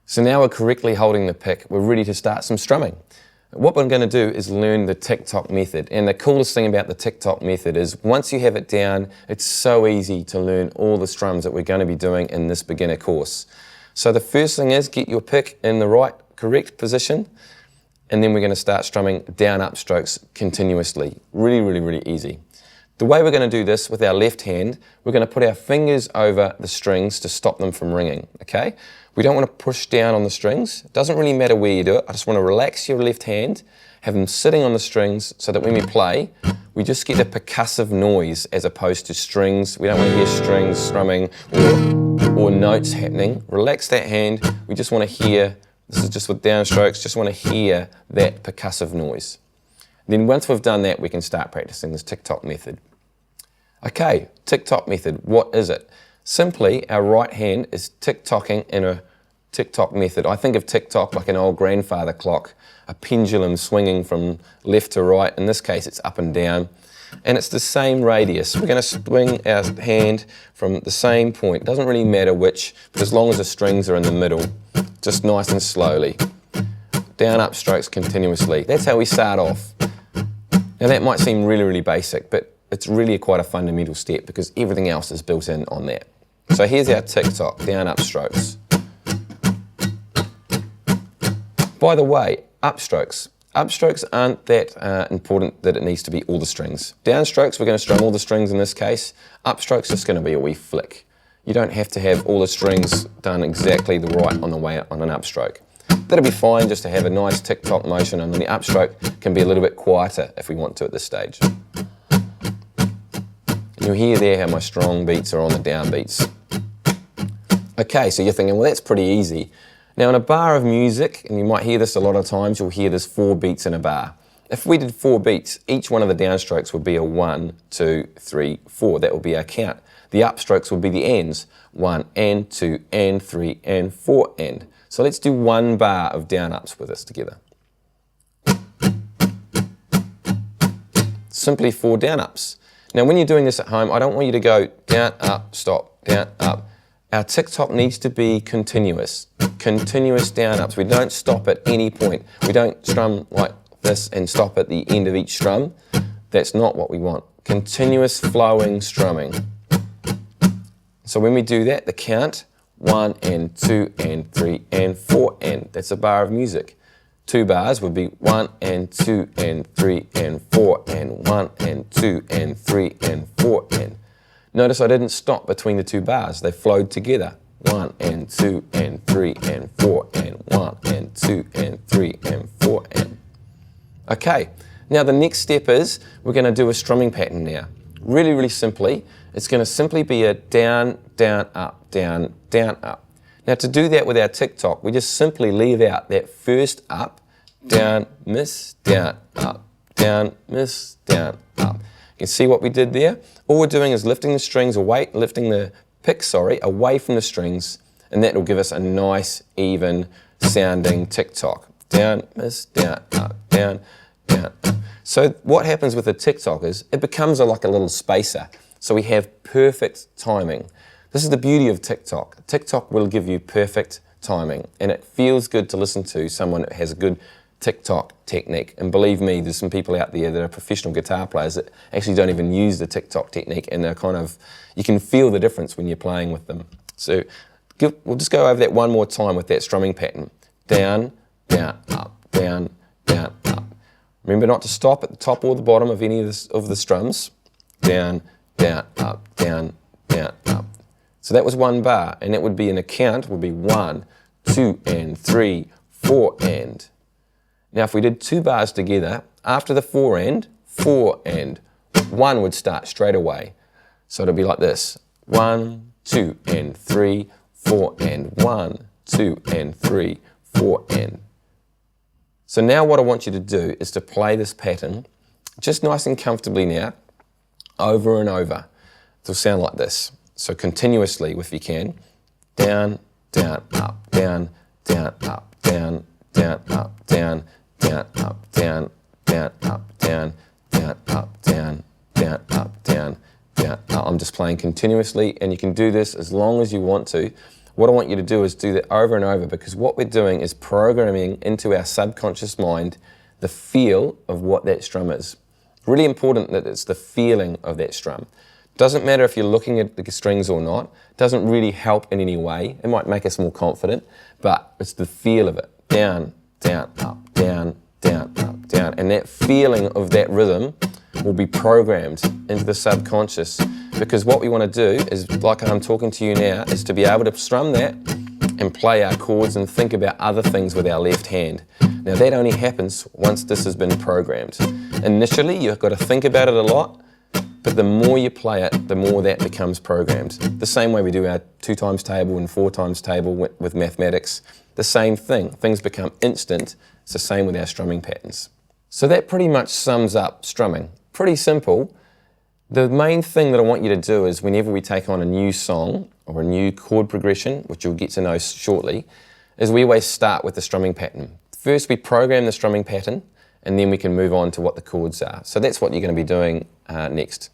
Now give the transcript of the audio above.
So now we're correctly holding the pick, we're ready to start some strumming. What we're going to do is learn the tick-tock method, and the coolest thing about the tick-tock method is once you have it down, it's so easy to learn all the strums that we're going to be doing in this beginner course. So the first thing is get your pick in the right, correct position, and then we're going to start strumming down-up strokes continuously. Really easy. The way we're going to do this with our left hand, we're going to put our fingers over the strings to stop them from ringing, okay? We don't want to push down on the strings. It doesn't really matter where you do it. I just want to relax your left hand, have them sitting on the strings so that when we play, we just get a percussive noise as opposed to strings. We don't want to hear strings strumming or notes happening. Relax that hand. We just want to hear, this is just with downstrokes, just want to hear that percussive noise. Then once we've done that, we can start practicing this tick-tock method. Okay, tick-tock method, what is it? Simply, our right hand is tick-tocking in a tick-tock method. I think of tick-tock like an old grandfather clock, a pendulum swinging from left to right. In this case, it's up and down. And it's the same radius. We're going to swing our hand from the same point. It doesn't really matter which, but as long as the strings are in the middle, just nice and slowly. Down, up strokes continuously. That's how we start off. Now that might seem really basic, but it's really quite a fundamental step because everything else is built in on that. So here's our tick-tock, down, up strokes. By the way, upstrokes. Upstrokes aren't that important that it needs to be all the strings. Downstrokes, we're going to strum all the strings in this case. Upstrokes, just going to be a wee flick. You don't have to have all the strings done exactly the right on the way on an upstroke. That'll be fine just to have a nice tick-tock motion, and then the upstroke can be a little bit quieter if we want to at this stage. You'll hear there how my strong beats are on the down beats. Okay, so you're thinking, well, that's pretty easy. Now in a bar of music, and you might hear this a lot of times, you'll hear there's 4 beats in a bar. If we did 4 beats, each one of the downstrokes would be a 1, 2, 3, 4. That would be our count. The upstrokes would be the ends. 1 and 2 and 3 and 4 and. So let's do 1 bar of down-ups with us together. Simply 4 down-ups. Now when you're doing this at home, I don't want you to go down, up, stop, down, up. Our tick-tock needs to be continuous. Continuous down-ups. We don't stop at any point. We don't strum like this and stop at the end of each strum. That's not what we want. Continuous flowing strumming. So when we do that, the count, 1 and 2 and 3 and 4 and. That's a bar of music. 2 bars would be 1 and 2 and 3 and 4 and 1 and 2 and 3 and 4 and. Notice I didn't stop between the 2 bars. They flowed together. 1 and 2 and 3 and 4 and 1 and 2 and 3 and 4 and. Okay, now the next step is we're going to do a strumming pattern now. Really simply, it's going to simply be a down, down, up, down, down, up. Now to do that with our tick-tock, we just simply leave out that first up, down, miss, down, up, down, miss, down, up. You can see what we did there? All we're doing is lifting the strings away, lifting the pick, away from the strings, and that will give us a nice, even sounding tick-tock. Down, miss, down, up, down, down, up. So what happens with the tick-tock is it becomes like a little spacer. So we have perfect timing. This is the beauty of tick-tock. Tick-tock will give you perfect timing, and it feels good to listen to someone that has a good tick-tock technique. And believe me, there's some people out there that are professional guitar players that actually don't even use the tick-tock technique, and they're kind of, you can feel the difference when you're playing with them. So we'll just go over that one more time with that strumming pattern. Down, down, up, down, down, up. Remember not to stop at the top or the bottom of any of the strums. Down, down, up, down, down, up. So that was 1 bar, and it would be an account, would be 1, 2 and 3, 4 and. Now if we did 2 bars together, after the 4 and, 1 would start straight away. So it'll be like this. 1, 2 and 3, 4 and 1, 2 and 3, 4 and. So now what I want you to do is to play this pattern just nice and comfortably now, over and over. It'll sound like this. So continuously, if you can, down, down, up, down, down, up, down, down, up, down, down, up, down, down, up, down, down, up, down, down, up, down, down, up. I'm just playing continuously, and you can do this as long as you want to. What I want you to do is do that over and over, because what we're doing is programming into our subconscious mind the feel of what that strum is. Really important that it's the feeling of that strum. Doesn't matter if you're looking at the strings or not, doesn't really help in any way. It might make us more confident, but it's the feel of it. Down, down, up, down, down, up, down. And that feeling of that rhythm will be programmed into the subconscious, because what we want to do is, like I'm talking to you now, is to be able to strum that and play our chords and think about other things with our left hand. Now that only happens once this has been programmed. Initially you've got to think about it a lot, but the more you play it, the more that becomes programmed. The same way we do our 2 times table and 4 times table with mathematics. The same thing, things become instant. It's the same with our strumming patterns. So that pretty much sums up strumming. Pretty simple. The main thing that I want you to do is, whenever we take on a new song or a new chord progression, which you'll get to know shortly, is we always start with the strumming pattern. First we program the strumming pattern, and then we can move on to what the chords are. So that's what you're going to be doing next.